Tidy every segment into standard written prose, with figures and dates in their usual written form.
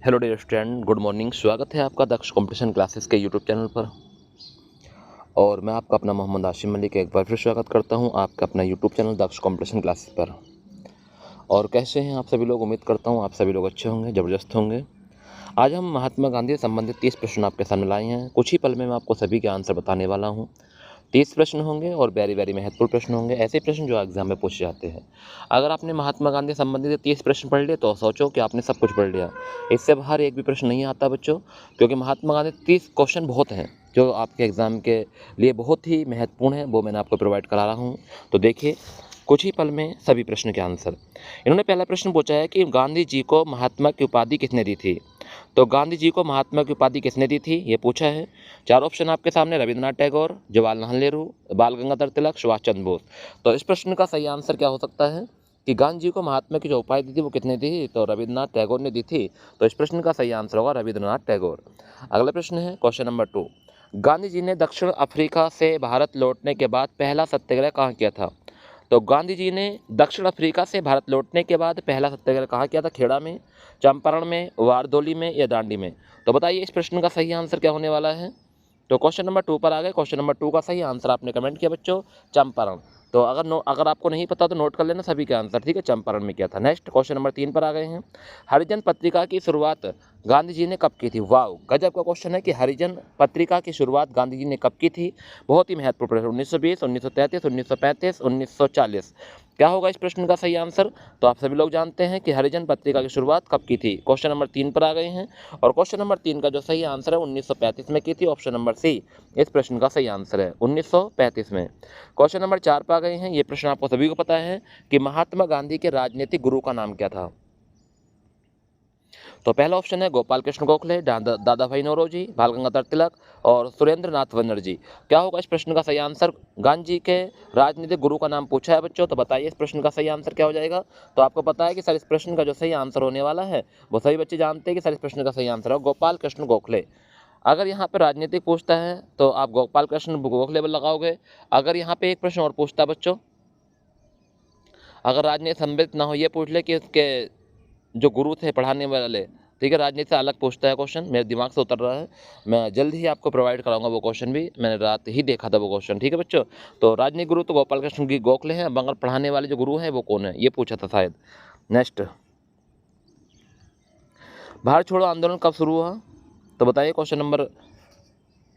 Hello dear student, good morning. स्वागत है आपका दक्ष कंपटीशन क्लासेस के यूट्यूब चैनल पर। और मैं आपका अपना मोहम्मद आशिम मलिक एक बार फिर स्वागत करता हूं आपका अपना यूट्यूब चैनल दक्ष कंपटीशन क्लासेस पर। और कैसे हैं आप सभी लोग? उम्मीद करता हूं आप सभी लोग अच्छे होंगे, ज़बरदस्त होंगे। आज हम महात्मा गांधी से संबंधित 30 प्रश्न आपके सामने लाए हैं। कुछ ही पल में मैं आपको सभी के आंसर बताने वाला हूँ। 30 प्रश्न होंगे और वेरी महत्वपूर्ण प्रश्न होंगे, ऐसे प्रश्न जो एग्जाम में पूछे जाते हैं। अगर आपने महात्मा गांधी से संबंधित 30 प्रश्न पढ़ लिए तो सोचो कि आपने सब कुछ पढ़ लिया। इससे बाहर एक भी प्रश्न नहीं आता बच्चों, क्योंकि महात्मा गांधी 30 क्वेश्चन बहुत हैं जो आपके एग्जाम के लिए बहुत ही महत्वपूर्ण है, वो मैंने आपको प्रोवाइड करा रहा हूँ। तो देखिए, कुछ ही पल में सभी प्रश्न के आंसर। इन्होंने पहला प्रश्न पूछा है कि गांधी जी को महात्मा की उपाधि किसने दी थी। तो गांधी जी को महात्मा की उपाधि किसने दी थी, ये पूछा है। 4 ऑप्शन आपके सामने: रविंद्रनाथ टैगोर, जवाहरलाल नेहरू, बाल गंगाधर तिलक, सुभाष चंद्र बोस। तो इस प्रश्न का सही आंसर क्या हो सकता है कि गांधी जी को महात्मा की जो उपाधि दी थी वो कितने दी? तो रविंद्रनाथ टैगोर ने दी थी। तो इस प्रश्न का सही आंसर होगा रविंद्रनाथ टैगोर। अगला प्रश्न है क्वेश्चन नंबर 2। गांधी जी ने दक्षिण अफ्रीका से भारत लौटने के बाद पहला सत्याग्रह कहाँ किया था। तो गांधी जी ने दक्षिण अफ्रीका से भारत लौटने के बाद पहला सत्याग्रह कहाँ किया था? खेड़ा में, चंपारण में, वारदोली में या दांडी में। तो बताइए इस प्रश्न का सही आंसर क्या होने वाला है। तो क्वेश्चन नंबर 2 पर आ गए। क्वेश्चन नंबर 2 का सही आंसर आपने कमेंट किया बच्चों, चंपारण। तो अगर आपको नहीं पता तो नोट कर लेना सभी के आंसर, ठीक है। चंपारण में किया था। नेक्स्ट क्वेश्चन नंबर 3 पर आ गए हैं। हरिजन पत्रिका की शुरुआत गांधी जी ने कब की थी? वाह, गजब का क्वेश्चन है कि हरिजन पत्रिका की शुरुआत गांधी जी ने कब की थी। बहुत ही महत्वपूर्ण प्रश्न। 1920, 1933, 1935, 1940। क्या होगा इस प्रश्न का सही आंसर? तो आप सभी लोग जानते हैं कि हरिजन पत्रिका की शुरुआत कब की थी। क्वेश्चन नंबर 3 पर आ गए हैं और क्वेश्चन नंबर 3 का जो सही आंसर है 1935 में की थी। ऑप्शन नंबर सी इस प्रश्न का सही आंसर है, 1935 में। क्वेश्चन नंबर 4 पर आ गए हैं। ये प्रश्न आपको सभी को पता है कि महात्मा गांधी के राजनीतिक गुरु का नाम क्या था। तो पहला ऑप्शन है गोपाल कृष्ण गोखले, दादा भाई नौरोजी, बाल गंगाधर तिलक और सुरेंद्र नाथ बनर्जी। क्या होगा इस प्रश्न का सही आंसर? गांधी जी के राजनीतिक गुरु का नाम पूछा है बच्चों, तो बताइए इस प्रश्न का सही आंसर क्या हो जाएगा। तो आपको पता है कि सर इस प्रश्न का जो सही आंसर होने वाला है वो सभी बच्चे जानते हैं कि सर इस प्रश्न का सही आंसर है गोपाल कृष्ण गोखले। अगर यहाँ पर राजनीतिक पूछता है तो आप गोपाल कृष्ण गोखले पर लगाओगे। अगर यहाँ पे एक प्रश्न और पूछता है बच्चों, अगर राजनीति संबंधित ना हो, ये पूछ ले कि उसके जो गुरु थे पढ़ाने वाले, ठीक है, राजनीति से अलग पूछता है क्वेश्चन, मेरे दिमाग से उतर रहा है। मैं जल्द ही आपको प्रोवाइड कराऊंगा वो क्वेश्चन भी, मैंने रात ही देखा था वो क्वेश्चन, ठीक है बच्चों। तो राजनीतिक गुरु तो गोपाल कृष्ण की गोखले हैं, मगर पढ़ाने वाले जो गुरु हैं वो कौन है, ये पूछा था शायद। नेक्स्ट, भारत छोड़ो आंदोलन कब शुरू हुआ। तो बताइए क्वेश्चन नंबर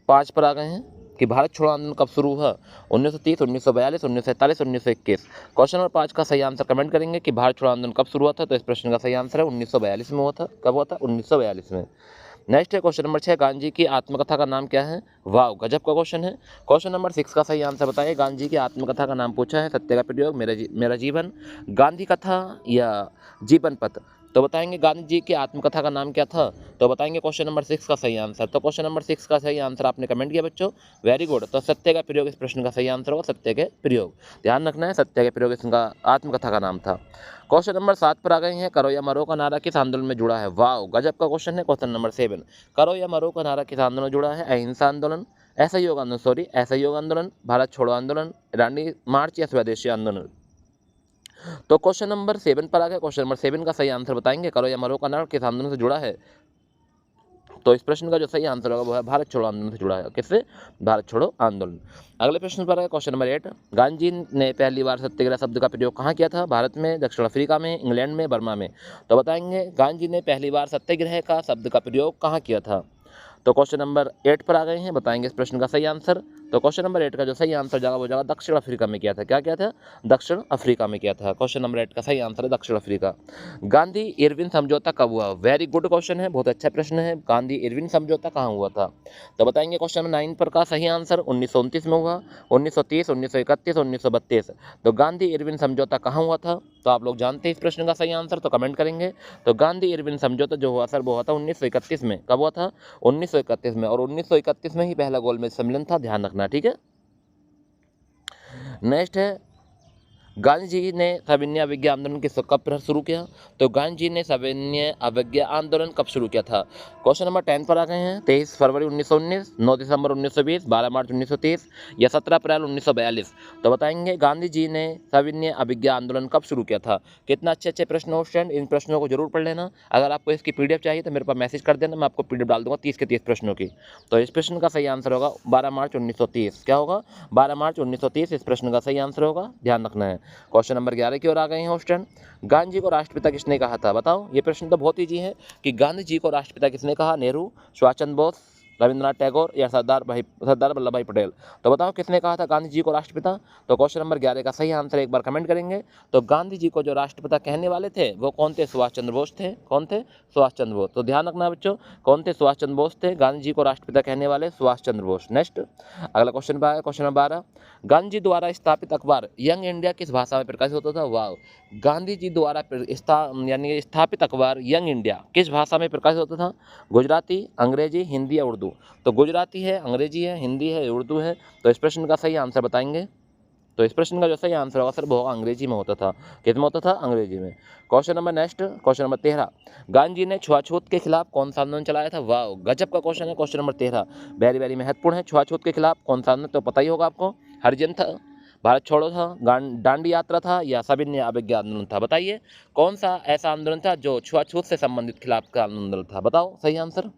5 पर आ गए हैं कि भारत छोड़ो आंदोलन कब शुरू हुआ। 1930, 1942, 1947, 1921। क्वेश्चन नंबर 5 का सही आंसर कमेंट करेंगे कि भारत छोड़ो आंदोलन कब शुरू हुआ था। तो इस प्रश्न का सही आंसर है 1942 में हुआ था। कब हुआ था? 1942 में। नेक्स्ट है क्वेश्चन नंबर 6। गांधी जी की आत्मकथा का नाम क्या है। वाह, गजब का क्वेश्चन है। क्वेश्चन नंबर 6 का सही आंसर बताइए। गांधी जी की आत्मकथा का नाम पूछा है, सत्य का प्रयोग, मेरा जीवन, गांधी कथा या जीवन पथ। तो बताएंगे गांधी जी की आत्मकथा का नाम क्या था। तो बताएंगे क्वेश्चन नंबर 6 का सही आंसर। तो क्वेश्चन नंबर 6 का सही आंसर आपने कमेंट किया बच्चों, वेरी गुड। तो सत्य का प्रयोग इस प्रश्न का सही आंसर होगा, सत्य के प्रयोग। ध्यान रखना है, सत्य के प्रयोग इसका आत्मकथा का नाम था। क्वेश्चन नंबर 7 पर आ गए हैं। करो या मरो का नारा किस आंदोलन में जुड़ा है। वाह, गजब का क्वेश्चन है। क्वेश्चन नंबर 7, करो या मरो का नारा किस आंदोलन में जुड़ा है। अहिंसा आंदोलन, असहयोग आंदोलन, भारत छोड़ो आंदोलन, दांडी मार्च या स्वदेशी आंदोलन। तो क्वेश्चन नंबर 7 पर आ गया। क्वेश्चन नंबर 7 का सही आंसर बताएंगे। करो या मरो का नारा किस आंदोलन से जुड़ा है। तो इस प्रश्न का जो सही आंसर होगा वो है भारत छोड़ो आंदोलन से जुड़ा है। किससे? भारत छोड़ो आंदोलन। अगले प्रश्न पर है क्वेश्चन नंबर 8। गांधी जी ने पहली बार सत्याग्रह शब्द का प्रयोग कहाँ किया था। भारत में, दक्षिण अफ्रीका में, इंग्लैंड में, बर्मा में। तो बताएंगे गांधी जी ने पहली बार सत्याग्रह का शब्द का प्रयोग कहाँ किया था। तो क्वेश्चन नंबर 8 पर आ गए हैं, बताएंगे इस प्रश्न का सही आंसर। तो क्वेश्चन नंबर 8 का जो सही आंसर जाएगा वो जाएगा दक्षिण अफ्रीका में किया था। क्या किया था? दक्षिण अफ्रीका में किया था। क्वेश्चन नंबर 8 का सही आंसर है दक्षिण अफ्रीका। गांधी इरविन समझौता कब हुआ। वेरी गुड क्वेश्चन है, बहुत अच्छा प्रश्न है। गांधी इरविन समझौता कहाँ हुआ था। तो बताएंगे क्वेश्चन नंबर 9 पर का सही आंसर 1929 में हुआ, 1930, 1931, 1932। तो गांधी इरविन समझौता कहाँ हुआ था। तो आप लोग जानते हैं इस प्रश्न का सही आंसर, तो कमेंट करेंगे। तो गांधी इरविन समझौता जो हुआ सर वो हुआ था 1931 में। कब हुआ था? 1931 में। और 1931 में ही पहला गोलमेज सम्मेलन था, ध्यान रखना, ठीक है। नेक्स्ट है गांधी जी ने सविनय अवज्ञा आंदोलन कब शुरू किया? तो गांधी जी ने सविनय अवज्ञा आंदोलन कब शुरू किया था? क्वेश्चन नंबर 10 पर आ गए हैं। 23 फरवरी 1919, 9 दिसंबर 1920, 12 मार्च 1930 या 17 अप्रैल 1942। तो बताएंगे गांधी जी ने सविनय अवज्ञा आंदोलन कब शुरू किया था। कितना अच्छे प्रश्न हो स्टूडेंट, इन प्रश्नों को जरूर पढ़ लेना। अगर आपको इसकी पीडीएफ चाहिए तो मेरे पास मैसेज कर देना, मैं आपको पीडीएफ डाल दूंगा 30 के 30 प्रश्नों की। तो इस प्रश्न का सही आंसर होगा 12 मार्च 1930। क्या होगा? 12 मार्च 1930 इस प्रश्न का सही आंसर होगा, ध्यान रखना है। क्वेश्चन नंबर 11 की ओर आ गए हैं स्टूडेंट। गांधी जी को राष्ट्रपिता किसने कहा था? बताओ, ये प्रश्न तो बहुत ईजी है कि गांधी जी को राष्ट्रपिता किसने कहा? नेहरू, सुभाष चंद्र बोस, रविंद्रनाथ टैगोर या सरदार वल्लभ भाई पटेल। तो बताओ किसने कहा था गांधी जी को राष्ट्रपिता? तो क्वेश्चन नंबर 11 का सही आंसर एक बार कमेंट करेंगे। तो गांधी जी को जो राष्ट्रपिता कहने वाले थे वो कौन थे? सुभाष चंद्र बोस थे। कौन थे? सुभाष चंद्र बोस। तो ध्यान रखना बच्चों, कौन थे? सुभाष चंद्र बोस थे गांधी जी को राष्ट्रपिता कहने वाले, सुभाष चंद्र बोस। नेक्स्ट अगला क्वेश्चन पर आया, क्वेश्चन नंबर 12। गांधी जी द्वारा स्थापित अखबार यंग इंडिया किस भाषा में प्रकाशित होता था? वाह, गांधी जी द्वारा यानी स्थापित अखबार यंग इंडिया किस भाषा में प्रकाशित होता था? गुजराती, अंग्रेजी, हिंदी या उर्दू। तो गुजराती है, अंग्रेजी है, हिंदी है, उर्दू है। तो इस प्रश्न का सही आंसर बताएंगे। तो इस प्रश्न का जो सही आंसर होगा सर वो होगा अंग्रेजी में होता था। किसमें होता था? अंग्रेजी में। Question number next, question number 13। Gandhi ji ने छुआछूत के खिलाफ कौन सा आंदोलन चलाया था? वाह, गजब का क्वेश्चन है क्वेश्चन नंबर 13, वेरी वेरी महत्वपूर्ण है। छुआछूत के खिलाफ कौन सा आंदोलन? तो पता ही होगा आपको, हरिजन था, भारत छोड़ो था, दांडी यात्रा था या सविनय अवज्ञा आंदोलन था। बताइए कौन सा ऐसा आंदोलन था जो छुआछूत से संबंधित खिलाफ का आंदोलन था? बताओ सही आंसर।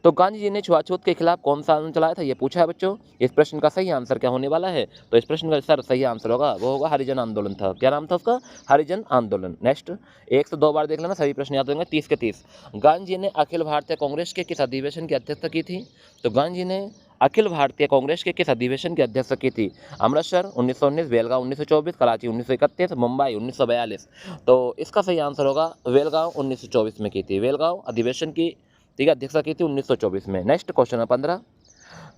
तो गांधी जी ने छुआछूत के खिलाफ कौन सा आंदोलन चलाया था, ये पूछा है बच्चों। इस प्रश्न का सही आंसर क्या होने वाला है? तो इस प्रश्न का सर सही आंसर होगा वो होगा हरिजन आंदोलन था। क्या नाम था उसका? हरिजन आंदोलन। नेक्स्ट 1 से 2 बार देख लेना, सभी प्रश्न याद होंगे 30 के 30। गांधी जी ने अखिल भारतीय कांग्रेस के किस अधिवेशन की अध्यक्षता की थी? तो गांधी जी ने अखिल भारतीय कांग्रेस के किस अधिवेशन की अध्यक्षता की थी? अमृतसर 1919, बेलगांव 1924, कराची 1931, मुंबई 1942। तो इसका सही आंसर होगा बेलगांव 1924 में की थी। बेलगांव अधिवेशन की ठीक है अध्यक्षता की थी 1924 में। Next question number 15।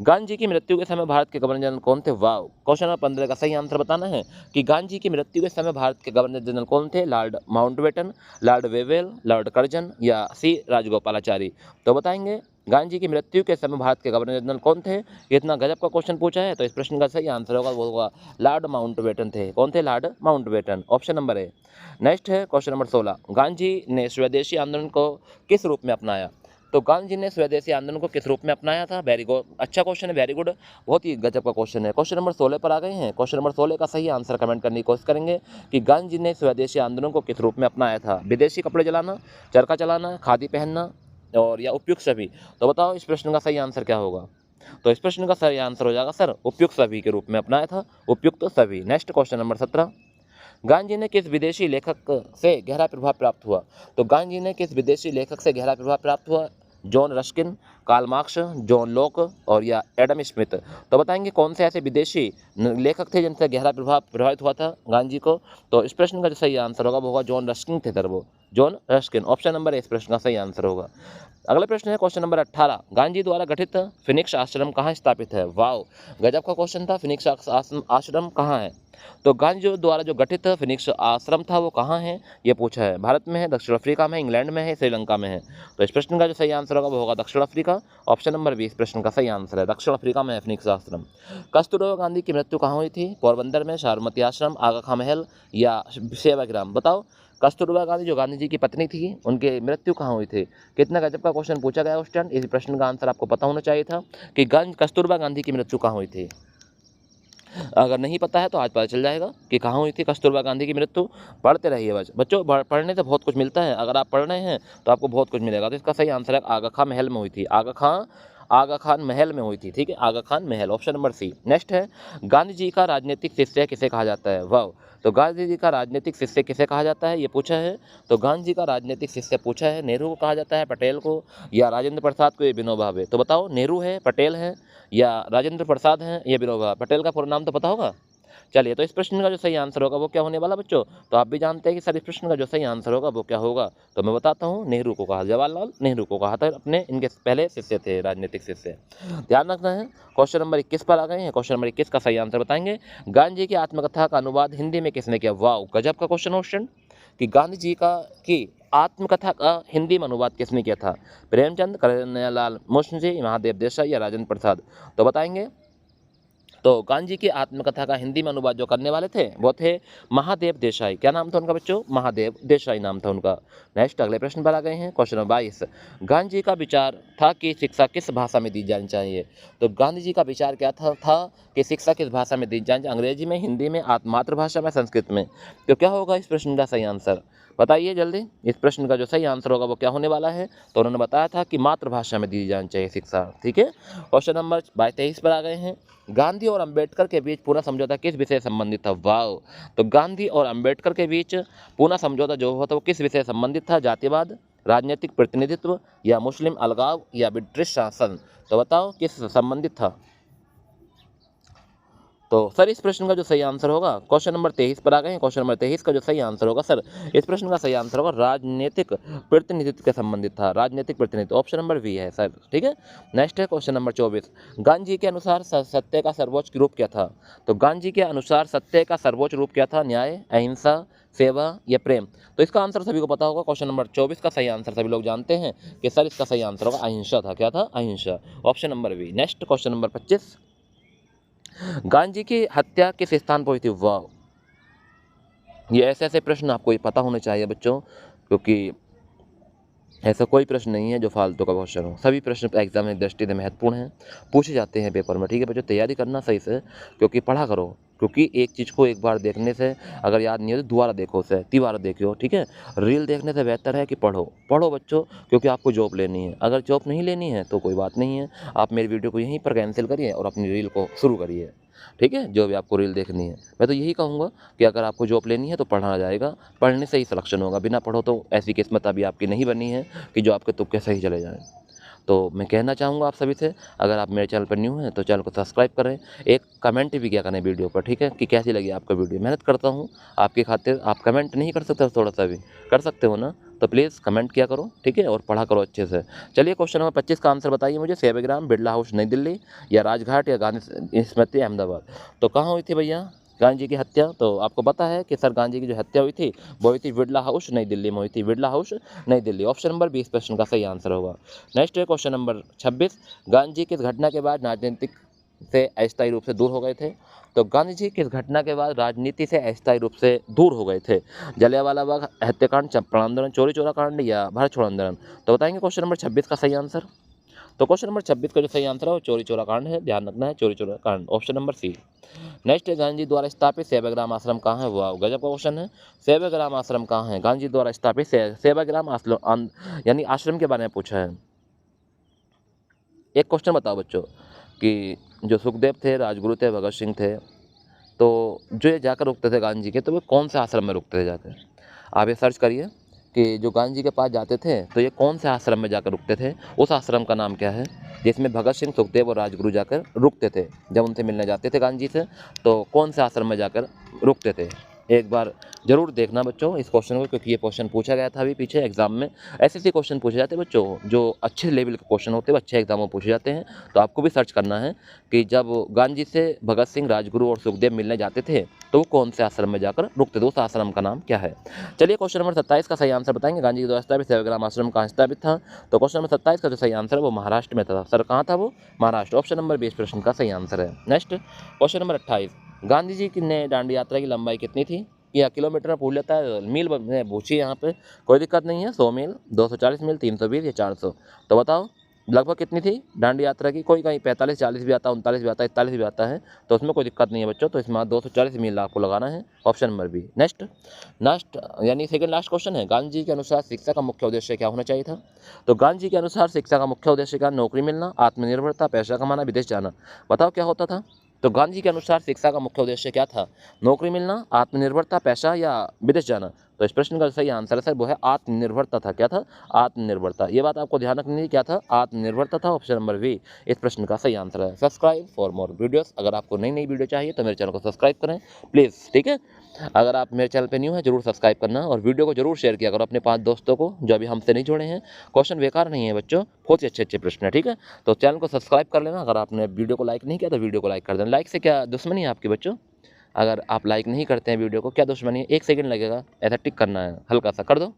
Gandhi ji की मृत्यु के समय भारत के गवर्नर जनरल कौन थे? वाह, क्वेश्चन नंबर 15 का सही आंसर बताना है कि गांधी जी की मृत्यु के समय भारत के गवर्नर जनरल कौन थे? Lord Mountbatten, Lord Wavell, Lord Curzon या सी राजगोपालाचारी। तो बताएंगे गांधी जी की मृत्यु के समय भारत के गवर्नर जनरल कौन थे? इतना गजब का क्वेश्चन पूछा है तो इस प्रश्न का सही आंसर होगा वो होगा लॉर्ड माउंटबेटन थे। कौन थे? Lord Mountbatten, option number A. Next है क्वेश्चन नंबर 16। गांधी जी ने स्वदेशी आंदोलन को किस रूप में अपनाया? तो गांधी जी ने स्वदेशी आंदोलन को किस रूप में अपनाया था? वेरी गुड, अच्छा क्वेश्चन है, वेरी गुड, बहुत ही गजब का क्वेश्चन है। क्वेश्चन नंबर 16 पर आ गए हैं। क्वेश्चन नंबर 16 का सही आंसर कमेंट करने की कोशिश करेंगे कि गांधी जी ने स्वदेशी आंदोलन को किस रूप में अपनाया था? विदेशी कपड़े जलाना, चरखा चलाना, खादी पहनना और या उपयुक्त सभी। तो बताओ इस प्रश्न का सही आंसर क्या होगा? तो इस प्रश्न का सही आंसर हो जाएगा सर उपयुक्त सभी के रूप में अपनाया था, उपयुक्त सभी। Next question number 17। Gandhi ji ने किस विदेशी लेखक से गहरा प्रभाव प्राप्त हुआ? तो गांधी जी ने किस विदेशी लेखक से गहरा प्रभाव प्राप्त हुआ? John Ruskin, Karl Marx, John Locke और या एडम स्मिथ। तो बताएंगे कौन से ऐसे विदेशी लेखक थे जिनसे गहरा प्रभाव प्रभावित हुआ था गांधी जी को? तो इस प्रश्न का जो सही आंसर होगा वो होगा जॉन रस्किन थे सर, वो जॉन रस्किन, ऑप्शन नंबर इस प्रश्न का सही आंसर होगा। अगला प्रश्न है क्वेश्चन नंबर 18। गांधी जी द्वारा गठित फिनिक्स आश्रम कहाँ स्थापित है? वाओ, गजब का क्वेश्चन था। फिनिक्स आश्रम कहाँ है? तो गांधी जी द्वारा जो गठित फिनिक्स आश्रम था वो कहाँ है, ये पूछा है। भारत में है, दक्षिण अफ्रीका में है, इंग्लैंड में है, श्रीलंका में है। तो इस प्रश्न का जो सही आंसर होगा वो होगा दक्षिण अफ्रीका, ऑप्शन नंबर 20 प्रश्न का सही आंसर है। दक्षिण अफ्रीका में है फिनिक्स आश्रम। कस्तूरबा गांधी की मृत्यु कहाँ हुई थी? पोरबंदर में, साबरमती आश्रम, आगा खां महल या सेवाग्राम। बताओ कस्तूरबा गांधी जो गांधी जी की पत्नी थी उनकी मृत्यु कहाँ हुई थी? कितना गजब का क्वेश्चन पूछा गया उस टाइम। इस प्रश्न का आंसर आपको पता होना चाहिए था कि कस्तूरबा गांधी की मृत्यु कहाँ हुई थी। अगर नहीं पता है तो आज पता चल जाएगा कि कहाँ हुई थी कस्तूरबा गांधी की मृत्यु। पढ़ते रहिए बच्चों, पढ़ने से बहुत कुछ मिलता है। अगर आप पढ़ रहे हैं तो आपको बहुत कुछ मिलेगा। तो इसका सही आंसर है आगा खां महल में हुई थी। आगा खान महल में हुई थी, ठीक है, आगा खान महल, ऑप्शन नंबर सी। नेक्स्ट है गांधी जी का राजनीतिक शिष्य किसे कहा जाता है? वाह, तो गांधी जी का राजनीतिक शिष्य किसे कहा जाता है ये पूछा है। तो गांधी जी का राजनीतिक शिष्य पूछा है नेहरू को कहा जाता है, पटेल को या राजेंद्र प्रसाद को, ये विनोबा भावे। तो बताओ नेहरू है, पटेल है या राजेंद्र प्रसाद हैं, ये विनोबा। पटेल का पूरा नाम तो पता होगा। चलिए, तो इस प्रश्न का जो सही आंसर होगा वो क्या होने वाला बच्चों? तो आप भी जानते हैं कि सर इस प्रश्न का जो सही आंसर होगा वो क्या होगा। तो मैं बताता हूँ, नेहरू को कहा, जवाहरलाल नेहरू को कहा था, अपने इनके पहले शिष्य थे, राजनीतिक शिष्य। ध्यान रखना है। क्वेश्चन नंबर 21 पर आ गए हैं। क्वेश्चन नंबर 21 का सही आंसर बताएंगे। गांधी जी की आत्मकथा का अनुवाद हिंदी में किसने किया? वाह, गजब का क्वेश्चन कि गांधी जी की आत्मकथा का हिंदी में अनुवाद किसने किया था? प्रेमचंद, कन्हैयालाल मुंशी, महादेव देसाई या राजेंद्र प्रसाद। तो बताएंगे तो गांधी की आत्मकथा का हिंदी में अनुवाद जो करने वाले थे वो थे महादेव देसाई। क्या नाम था उनका बच्चों? महादेव देसाई नाम था उनका। नेक्स्ट अगले प्रश्न पर आ गए हैं, क्वेश्चन नंबर 22। गांधी जी का विचार था कि शिक्षा किस भाषा में दी जानी चाहिए। तो गांधी जी का विचार क्या था कि शिक्षा किस भाषा में दी जानी चाहिए, अंग्रेजी में, हिंदी में, मातृभाषा में, संस्कृत में। तो क्या होगा इस प्रश्न का सही आंसर? बताइए जल्दी, इस प्रश्न का जो सही आंसर होगा वो क्या होने वाला है? तो उन्होंने बताया था कि मातृभाषा में दी जानी चाहिए शिक्षा। ठीक है, क्वेश्चन नंबर 23 पर आ गए हैं। गांधी और अंबेडकर के बीच पूना समझौता किस विषय से संबंधित था? वाह, तो गांधी और अंबेडकर के बीच पूना समझौता जो हुआ था वो किस विषय से संबंधित था? जातिवाद, राजनीतिक प्रतिनिधित्व, या मुस्लिम अलगाव, या ब्रिटिश शासन। तो बताओ किस संबंधित था? तो सर इस प्रश्न का जो सही आंसर होगा, क्वेश्चन नंबर 23 पर आ गए हैं। क्वेश्चन नंबर 23 का जो सही आंसर होगा सर, इस प्रश्न का सही आंसर होगा राजनीतिक प्रतिनिधित्व के संबंधित था। राजनीतिक प्रतिनिधित्व ऑप्शन नंबर बी है सर। ठीक है, नेक्स्ट है क्वेश्चन नंबर 24। गांधी जी के अनुसार सत्य का सर्वोच्च रूप क्या था? तो गांधी जी के अनुसार सत्य का सर्वोच्च रूप क्या था? न्याय, अहिंसा, सेवा, या प्रेम। तो इसका आंसर सभी को पता होगा। क्वेश्चन नंबर 24 का सही आंसर सभी लोग जानते हैं कि सर इसका सही आंसर होगा अहिंसा था। क्या था? अहिंसा, option number B. Next question number 25। Gandhi ji की हत्या किस स्थान पर हुई थी? वाह, ये ऐसे ऐसे प्रश्न आपको ये पता होने चाहिए बच्चों, क्योंकि ऐसा कोई प्रश्न नहीं है जो फालतू का क्वेश्चन हो। सभी प्रश्न एग्जाम की दृष्टि से महत्वपूर्ण हैं, पूछे जाते हैं पेपर में। ठीक है बच्चों, तैयारी करना सही से, क्योंकि पढ़ा करो। क्योंकि एक चीज़ को एक बार देखने से अगर याद नहीं हो तो दोबारा देखो, उसे 3 बार देखियो। ठीक है, रील देखने से बेहतर है कि पढ़ो। पढ़ो बच्चों, क्योंकि आपको जॉब लेनी है। अगर जॉब नहीं लेनी है तो कोई बात नहीं है, आप मेरी वीडियो को यहीं पर कैंसिल करिए और अपनी रील को शुरू करिए। ठीक है, जो भी आपको रील देखनी है। मैं तो यही कहूँगा कि अगर आपको जॉब लेनी है तो पढ़ना जाएगा, पढ़ने से ही सिलेक्शन होगा। बिना पढ़ो तो ऐसी किस्मत अभी आपकी नहीं बनी है कि जो आपके तुक्के सही चले जाएं। तो मैं कहना चाहूँगा आप सभी से, अगर आप मेरे चैनल पर न्यू हैं तो चैनल को सब्सक्राइब करें, एक कमेंट भी किया करें वीडियो पर। ठीक है, कि कैसी लगी आपको वीडियो। मेहनत करता हूँ आपकी खातिर, आप कमेंट नहीं कर सकते? थोड़ा सा भी कर सकते हो ना, तो प्लीज़ कमेंट किया करो। ठीक है, और पढ़ा करो अच्छे से। चलिए क्वेश्चन नंबर 25 का आंसर बताइए मुझे। सेवाग्राम, बिरला हाउस नई दिल्ली, या राजघाट, या गांधी स्मृति अहमदाबाद। तो कहाँ हुई थी भैया गांधी जी की हत्या? तो आपको पता है कि सर गांधी जी की जो हत्या हुई थी वो हुई थी बिरला हाउस नई दिल्ली में हुई थी। बिरला हाउस नई दिल्ली, ऑप्शन नंबर 20 प्रश्न का सही आंसर होगा। नेक्स्ट है क्वेश्चन नंबर 26। गांधी जी किस घटना के बाद राजनीतिक से अस्थायी रूप से दूर हो गए थे? तो गांधी जी किस घटना के बाद राजनीति से अस्थायी रूप से दूर हो गए थे? जलियांवाला बाग हत्याकांड, चंपारण आंदोलन, चौरी चौरा कांड, या भारत छोड़ो आंदोलन। तो बताएंगे क्वेश्चन नंबर 26 का सही आंसर? तो क्वेश्चन नंबर 26 का जो सही आंसर है वो चौरी चौरा कांड है। ध्यान रखना है, चौरी चौरा कांड, ऑप्शन नंबर सी। नेक्स्ट है गांधी जी द्वारा स्थापित सेवाग्राम आश्रम कहाँ है? वाह, गजब का क्वेश्चन है। सेवाग्राम आश्रम कहाँ है? गांधी जी द्वारा स्थापित सेवाग्राम आश्रम, यानी आश्रम के बारे में पूछा है। एक क्वेश्चन बताओ बच्चों कि जो सुखदेव थे, राजगुरु थे, भगत सिंह थे, तो जो ये जाकर रुकते थे गांधी जी के, तो वे कौन से आश्रम में रुकते थे जाकर? आप ये सर्च करिए कि जो गांधी जी के पास जाते थे तो ये कौन से आश्रम में जाकर रुकते थे, उस आश्रम का नाम क्या है जिसमें भगत सिंह, सुखदेव और राजगुरु जाकर रुकते थे। जब उनसे मिलने जाते थे गांधी जी से तो कौन से आश्रम में जाकर रुकते थे? एक बार जरूर देखना बच्चों इस क्वेश्चन को, क्योंकि ये क्वेश्चन पूछा गया था अभी पीछे एग्जाम में। ऐसे ऐसे क्वेश्चन पूछे जाते हैं बच्चों, जो अच्छे लेवल के क्वेश्चन होते हैं, अच्छे एग्जाम में पूछे जाते हैं। तो आपको भी सर्च करना है कि जब गांधी जी से भगत सिंह, राजगुरु और सुखदेव मिलने जाते थे तो वो कौन से आश्रम में जाकर रुकते थे, उस आश्रम का नाम क्या है? चलिए क्वेश्चन नंबर 27 का सही आंसर बताएंगे। गांधी जी द्वारा स्थापित सेवाग्राम आश्रम कहाँ स्थापित था? तो क्वेश्चन नंबर 27 का जो सही आंसर है वो महाराष्ट्र में था। सर कहाँ था वो? महाराष्ट्र, ऑप्शन नंबर 20 प्रश्न का सही आंसर है। Next question number 28। Gandhi ji ने दांडी यात्रा की लंबाई कितनी थी? या किलोमीटर में पूछ लेता है, मील में पूछिए, यहाँ पे कोई दिक्कत नहीं है। 100 मील, 240 मील, 320 या 400। तो बताओ लगभग कितनी थी दांडी यात्रा की? कोई कहीं 45, 40 भी आता है, 39 भी आता है, 41 भी आता है, तो उसमें कोई दिक्कत नहीं है बच्चों। तो इसमें 240 मील आपको लगाना है, option number B. Next next यानी सेकंड लास्ट क्वेश्चन है, गांधी जी के अनुसार शिक्षा का मुख्य उद्देश्य क्या होना चाहिए था? तो गांधी जी के अनुसार शिक्षा का मुख्य उद्देश्य क्या? नौकरी मिलना, आत्मनिर्भरता, पैसा कमाना, विदेश जाना। बताओ क्या होता था? तो गांधी जी के अनुसार शिक्षा का मुख्य उद्देश्य क्या था? नौकरी मिलना, आत्मनिर्भरता, पैसा, या विदेश जाना। तो इस प्रश्न का सही आंसर है सर वो है आत्मनिर्भरता था। क्या था? आत्मनिर्भरता। ये बात आपको ध्यान रखनी है, क्या था? आत्मनिर्भरता था, ऑप्शन नंबर बी इस प्रश्न का सही आंसर है। Subscribe for more videos. अगर आपको नई नई वीडियो चाहिए तो मेरे चैनल को सब्सक्राइब करें प्लीज़। ठीक है, अगर आप मेरे चैनल पे न्यू है जरूर सब्सक्राइब करना और वीडियो को जरूर शेयर किया करो अपने 5 दोस्तों को जो अभी हमसे नहीं जुड़े हैं। क्वेश्चन बेकार नहीं है बच्चों, बहुत ही अच्छे अच्छे प्रश्न है। ठीक है, तो चैनल को सब्सक्राइब कर लेना। अगर आपने वीडियो को लाइक नहीं किया तो वीडियो को लाइक कर देना। लाइक से क्या दुश्मनी है आपकी बच्चों? अगर आप लाइक नहीं करते हैं वीडियो को, क्या दुश्मनी है? 1 सेकंड लगेगा, ऐसा टिक करना है, हल्का सा कर दो।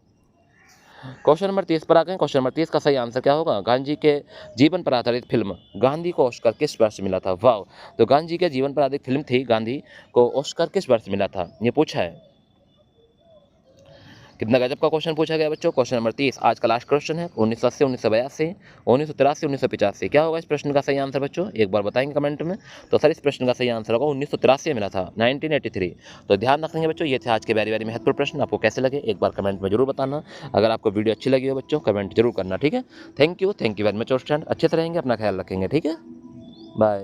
क्वेश्चन नंबर 30 पर आ गए। क्वेश्चन नंबर 30 का सही आंसर क्या होगा? गांधी के जीवन पर आधारित फिल्म गांधी को ऑस्कर किस वर्ष मिला था? वाह, तो गांधी के जीवन पर आधारित फिल्म थी गांधी को ऑस्कर किस वर्ष मिला था, ये पूछा है। कितना गजब का क्वेश्चन पूछा गया बच्चों। क्वेश्चन नंबर 30 आज का लास्ट क्वेश्चन है। 1980, 1982, 1983, 1985 क्या होगा इस प्रश्न का सही आंसर बच्चों? एक बार बताएंगे कमेंट में। तो सर इस प्रश्न का सही आंसर होगा 1983 मिला था, 1983। तो ध्यान रखेंगे बच्चों, ये थे आज के वेरी महत्वपूर्ण प्रश्न। आपको कैसे लगे एक बार कमेंट में जरूर बताना। अगर आपको वीडियो अच्छी लगी हो बच्चों, कमेंट जरूर करना, ठीक है। Thank you very much student. अच्छे से रहेंगे, अपना ख्याल रखेंगे, ठीक है। बाय।